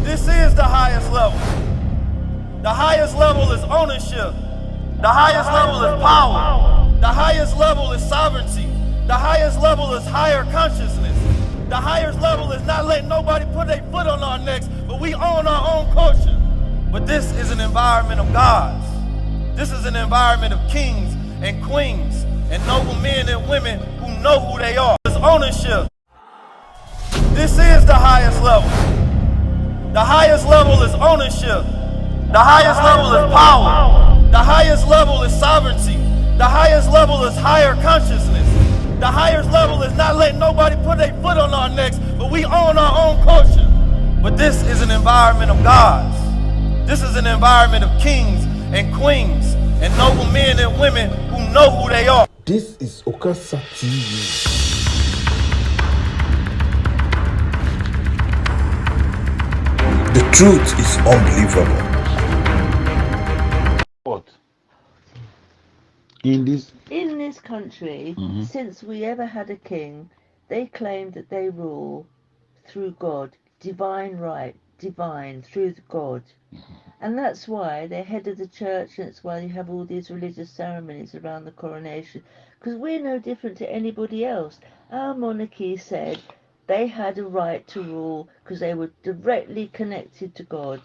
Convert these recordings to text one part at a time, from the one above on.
This is the highest level. The highest level is ownership. The highest level is power. The highest level is sovereignty. The highest level is higher consciousness. The highest level is not letting nobody put their foot on our necks, but we own our own culture. But this is an environment of gods. This is an environment of kings and queens and noble men and women who know who they are. It's ownership. This is the highest level. The highest level is ownership. The highest level is power. The highest level is sovereignty. The highest level is higher consciousness. The highest level is not letting nobody put their foot on our necks, but we own our own culture. But this is an environment of gods. This is an environment of kings and queens and noble men and women who know who they are. This is Okasa TV. The truth is unbelievable. What? In this country, since we ever had a king, they claim that they rule through God, divine right, divine, through God. And that's why they're head of the church, and it's why you have all these religious ceremonies around the coronation, because we're no different to anybody else. Our monarchy said they had a right to rule because they were directly connected to God.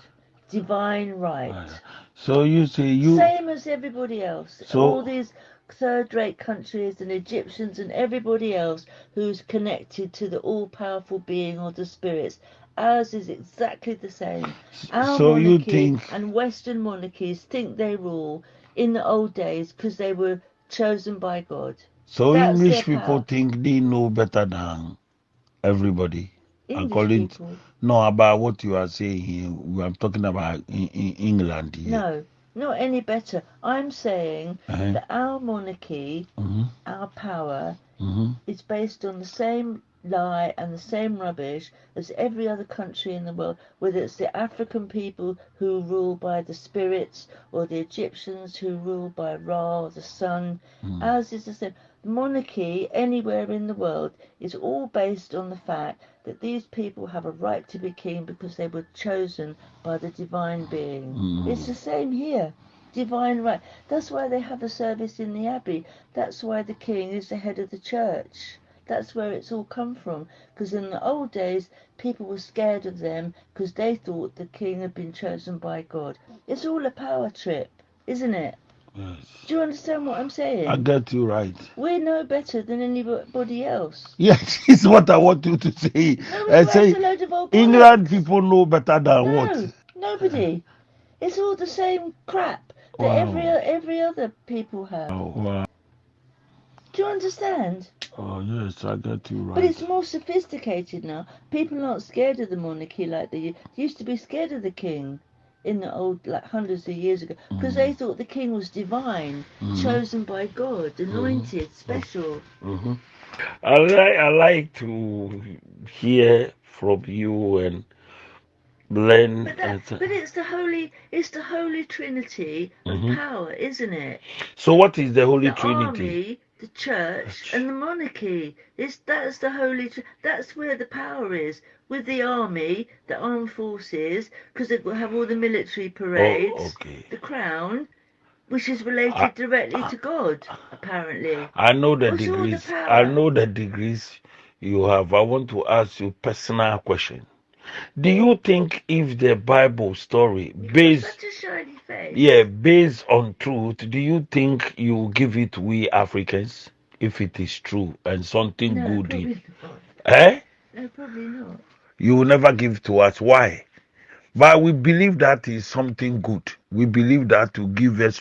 Divine right. So you say you... Same as everybody else. So, all these third-rate countries and Egyptians and everybody else who's connected to the all-powerful being or the spirits. Ours is exactly the same. Our so monarchy you think... and Western monarchies think they rule in the old days because they were chosen by God. So That's English their people power. think they know better than everybody. English According people. to, no, about what you are saying here, I'm talking about in England here. No, not any better. I'm saying that our monarchy, our power, is based on the same lie and the same rubbish as every other country in the world, whether it's the African people who rule by the spirits or the Egyptians who rule by Ra or the sun. Ours is the same. Monarchy anywhere in the world is all based on the fact that these people have a right to be king because they were chosen by the divine being. It's the same here. Divine right. That's why they have a service in the abbey. That's why the king is the head of the church. That's where it's all come from. Because in the old days, people were scared of them because they thought the king had been chosen by God. It's all a power trip, isn't it? Yes. Do you understand what I'm saying? I get you right. We're no better than anybody else. Yes, it's what I want you to say. No, I say England people know better than what? No, nobody. It's all the same crap that every other people have. Wow. Do you understand? Oh yes, I get you right. But it's more sophisticated now. People aren't scared of the monarchy like they used to be scared of the king in the old, like hundreds of years ago, because they thought the king was divine, chosen by God, anointed, special. I like to hear from you and learn. But it's the holy trinity of power, isn't it? So what is the Holy The Trinity? army, the church, and the monarchy. That's the that's where the power is. With the army, the armed forces, because it will have all the military parades. The crown, which is related directly to God, apparently. I know the What's all the degrees. power? I know the degrees you have. I want to ask you a personal question. Do you think if the Bible story based Such a shiny face. based on truth, do you think you give it to we Africans if it is true and something No, good? probably not. No, probably not. You will never give to us. Why? But we believe that is something good. We believe that will give us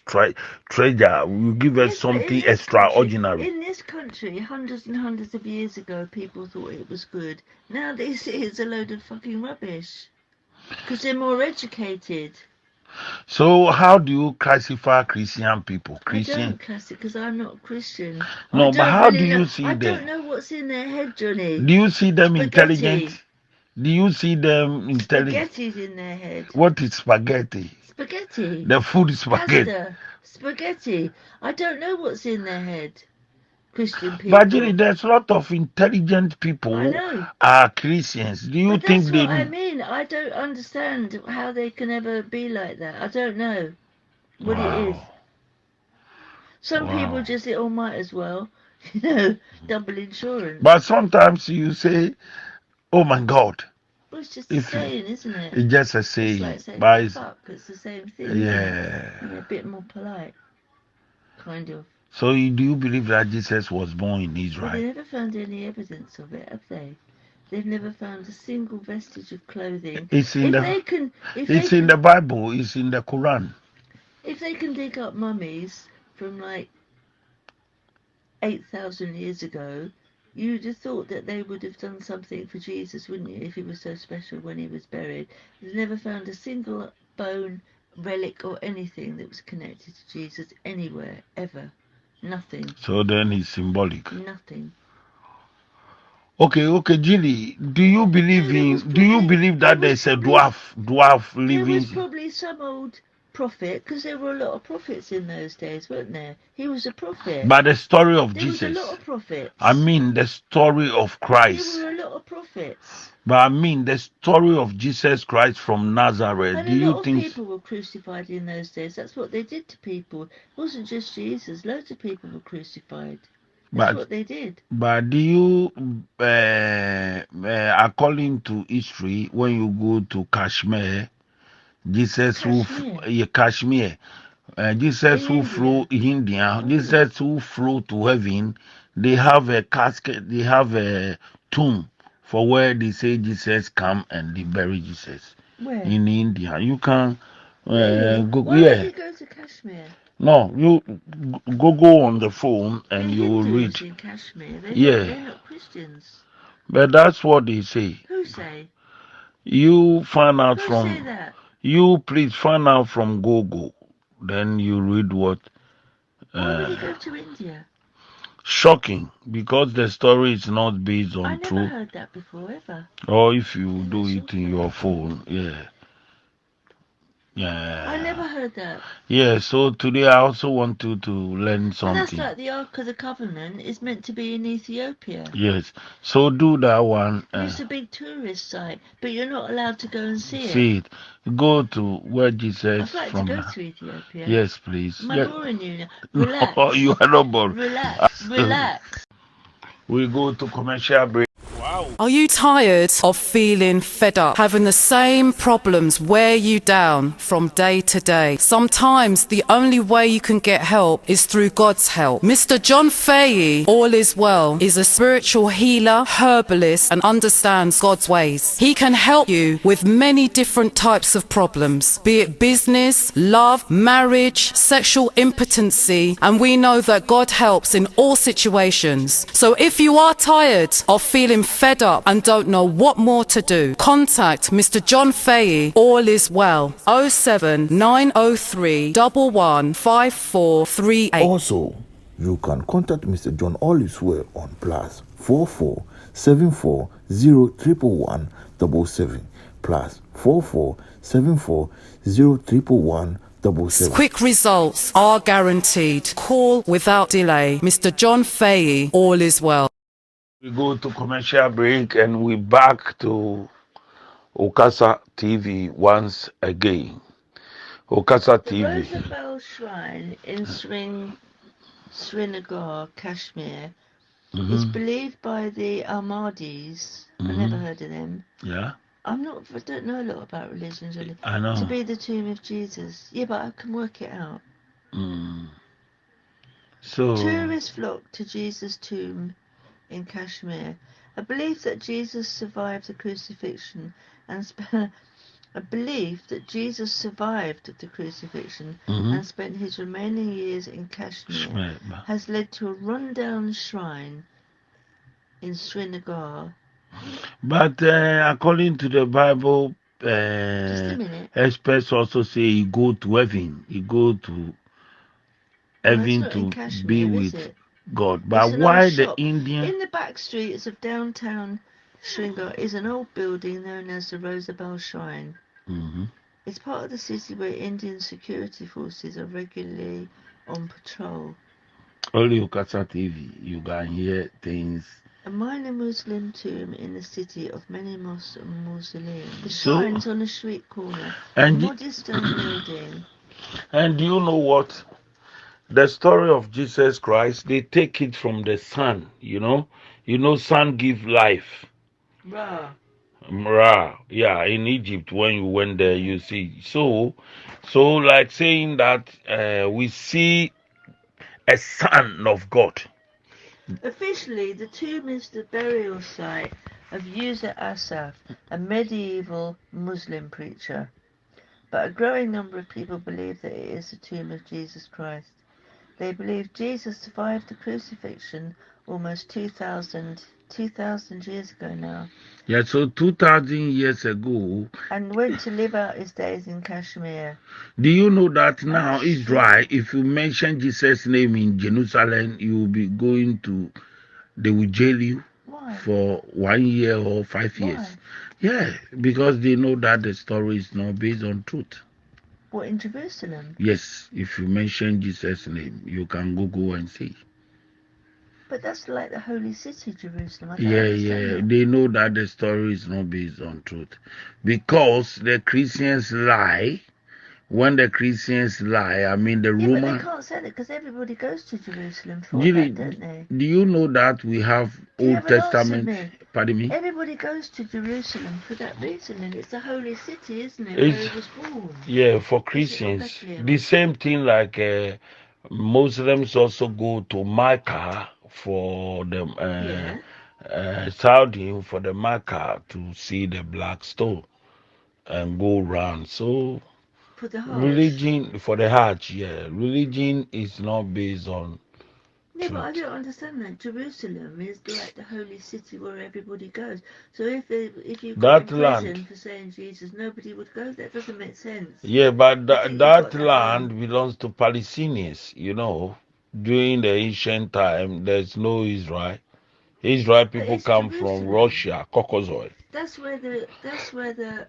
treasure. Will give us something extraordinary. In this country, hundreds and hundreds of years ago, people thought it was good. Now they see it's a load of fucking rubbish. Because they're more educated. So how do you classify Christian people? I don't class it because I'm not Christian. No, but how do you see them? I don't know what's in their head, Johnny. Do you see them intelligent? Do you see them intelligent? Spaghetti's in their head. What is spaghetti? Spaghetti. The food is spaghetti. Pasta. Spaghetti. I don't know what's in their head. Christian people. But there's a lot of intelligent people I know. are Christians. Do you think that's they? What I mean. I don't understand how they can ever be like that. I don't know what it is. Some people just say, oh, might as well, double insurance. But sometimes you say, oh my God. Well, it's just a If you, saying, isn't it? it's just a It's saying. like saying But it's, fuck. It's the same thing. Isn't it? yeah. A bit more polite, kind of. So do you believe that Jesus was born in Well, Israel? they never found any evidence of it, have they? They've never found a single vestige of clothing. It's in If the Bible. It's in the Quran. If they can dig up mummies from like 8,000 years ago, you'd have thought that they would have done something for Jesus, wouldn't you, if he was so special when he was buried. They've never found a single bone, relic or anything that was connected to Jesus anywhere, ever. Nothing. So then he's symbolic. Nothing. Okay, Ginny, do you believe that there's a dwarf living? There was probably some old prophet, because there were a lot of prophets in those days, weren't there? He was a prophet. But the story of There Jesus. was a lot of prophets. I mean the story of Christ. There were a lot of prophets. But I mean the story of Jesus Christ from Nazareth. And do a lot you of think people were crucified in those days. That's what they did to people. It wasn't just Jesus. Loads of people were crucified. That's what they did. But do you, according to history, when you go to Kashmir, Jesus Kashmir, Jesus who flew in India, Jesus who flew to heaven, they have a casket, they have a tomb for where they say Jesus come and they bury Jesus. Where? In India. You can really? go. Why would you go to Kashmir? No, you go on the phone and The you will Hindus read. in Kashmir, they're not Christians. But that's what they say. Who say? You find out Who from. say that? You please find out from Google. Then you read what. Why would you go to India? Shocking, because the story is not based on I never truth. heard that before ever. Or if you do it in your phone, yeah. I never heard that. Yeah, so today I also want you to learn But something. that's like the Ark of the Covenant is meant to be in Ethiopia. Yes, so do that one. It's a big tourist site, but you're not allowed to go and see it. See it. Go to where Jesus I'd like from. to go to Ethiopia. Yes, please. Am I boring you now? Relax. No, you are not bored. Relax. We go to commercial break. Wow. Are you tired of feeling fed up, having the same problems wear you down from day to day? Sometimes the only way you can get help is through God's help. Mr. John Fahey, All Is Well, is a spiritual healer, herbalist, and understands God's ways. He can help you with many different types of problems, be it business, love, marriage, sexual impotency, and we know that God helps in all situations. So if you are tired of feeling fed up and don't know what more to do, contact Mr. John Fahey, All Is Well, 07903 115438. Also, you can contact Mr. John All Is Well on +44 74 0111 77 +44 74 0111 77. Quick results are guaranteed. Call without delay. Mr. John Fahey, All Is Well. We go to commercial break and we back to Okasa TV once again. Okasa TV. The Rosabelle Shrine in Srinagar, Kashmir, is believed by the Ahmadis. I never heard of them. Yeah. I don't know a lot about religions really. I know. To be the tomb of Jesus. Yeah, but I can work it out. So Tourists flock to Jesus' tomb in Kashmir. A belief that Jesus survived the crucifixion and spent his remaining years in Kashmir has led to a rundown shrine in Srinagar. But according to the Bible, Just a minute. experts also say you go to heaven. You go to heaven to Kashmir, be with God. But It's an why old the shop. Indian? In the back streets of downtown Srinagar is an old building known as the Rosabelle Shrine. It's part of the city where Indian security forces are regularly on patrol. Only Okasa TV, you can hear things A minor Muslim tomb in the city of many mausoleums. The So- shrines on a street corner. And a modest stone building. And do you know what? The story of Jesus Christ, they take it from the sun, you know. You know, sun give life. Ra. Ra, yeah, in Egypt, when you went there, you see. So like saying that we see a son of God. Officially, the tomb is the burial site of User Asaf, a medieval Muslim preacher. But a growing number of people believe that it is the tomb of Jesus Christ. They believe Jesus survived the crucifixion almost 2,000 years ago now, Yeah, so 2,000 years ago, and went to live out his days in Kashmir. do you know that now Israel, if you mention Jesus' name in Jerusalem, you will be going to, they will jail you Why? for 1 year or 5 years. Why? Yeah, because they know that the story is not based on truth. What, in Jerusalem? Yes, if you mention Jesus' name, you can go and see. But that's like the holy city, Jerusalem. I don't Yeah, understand that. they know that the story is not based on truth. Because the Christians lie. When the Christians lie, I mean the Yeah, but Roman. they can't say that because everybody goes to Jerusalem for Do that, don't they? you know that we have Do you Old haven't answered Testament? me? Pardon me? Everybody goes to Jerusalem for that reason, and it's the holy city, isn't it, It's- where he was born? Yeah, for Is it Christians. Bethlehem? The same thing like Muslims also go to Mecca for the Yeah. Saudi for the Mecca to see the black stone and go round. So For the Hajj. religion for the Hajj, yeah, religion is not based on Yeah, but I truth. don't understand that. Jerusalem is like the holy city where everybody goes. So if you got That in prison land. for saying Jesus, nobody would go. That doesn't make sense. Yeah, but I think you've that got that land wrong. belongs to Palestinians, you know. During the ancient time, there's no Israel. Israel But people it's come from Jerusalem. Russia, Caucasus. That's where the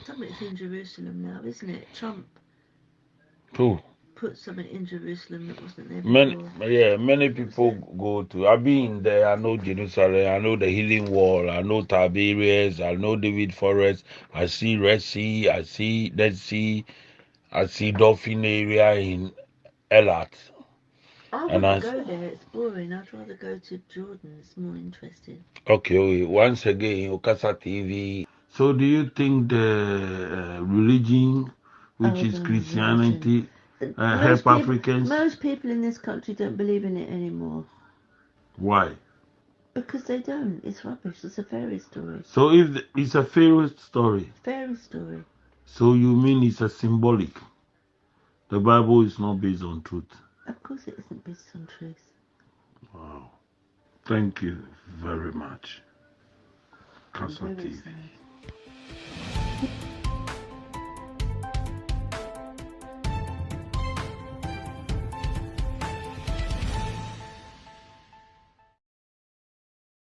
something's in Jerusalem now, isn't it? Trump Too. put something in Jerusalem that wasn't there before. Many people go to. I've been there. I know Jerusalem. I know the Healing Wall. I know Tiberias. I know David Forest. I see Red Sea. I see Dead Sea. I see Dolphin area in Elat. I And wouldn't go there. It's boring. I'd rather go to Jordan. It's more interesting. Okay, once again, Okasa TV. So, do you think the religion, which is Christianity, help Africans? Most people in this country don't believe in it anymore. Why? Because they don't. It's rubbish. It's a fairy story. So, if it's a fairy story, Fairy story. so you mean it's a symbolic? The Bible is not based on truth. Of course, it isn't based on truth. Wow. Thank you very much. Okasa I'm very TV. sorry.